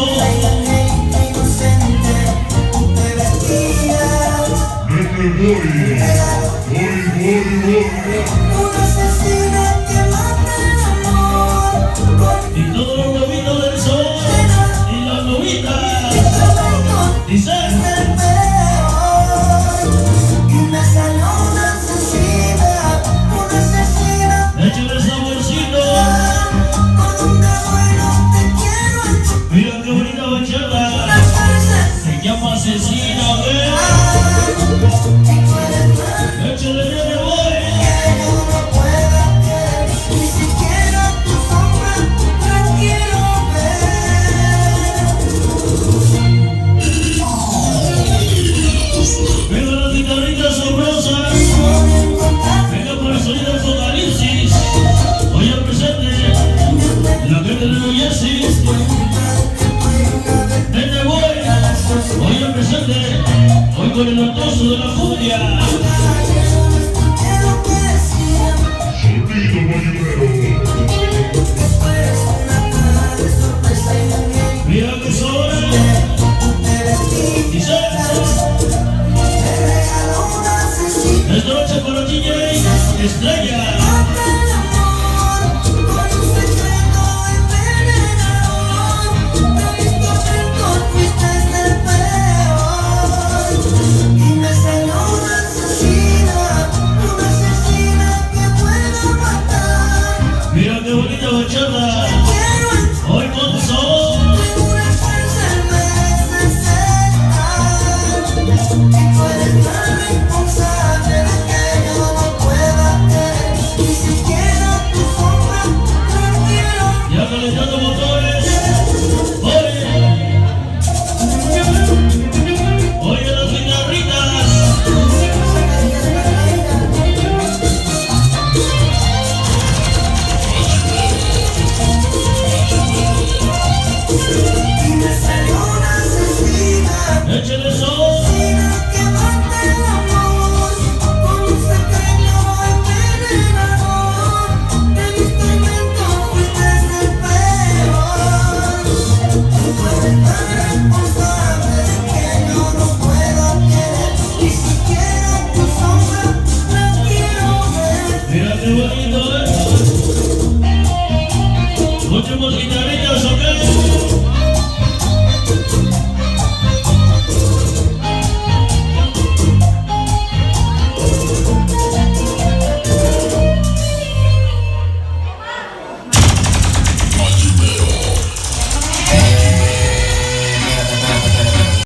eso. Una asesina que mata el amor. Y todos los lobitos del sol y las lobitas dicen El peor. Y me salió una asesina. Una asesina. échale saborcito. Con un bueno te quiero. Mira qué bonita bachata. Se llama asesina, ve. Échale bien, boy. Venga las guitarritas sabrosas. Venga para el sonido del Apocalipsis. Hoy al presente la gente de Nueva Jersey. Vente, boy. Hoy al presente. Hoy con el latoso de la cumbia. Mira que soy. Dice. Esta noche para DJ Estrella. Mira qué bonita bachata. Hoy con sol. Ya calentando motores. Oye las guitarritas. Échale sol. Mira qué bonito.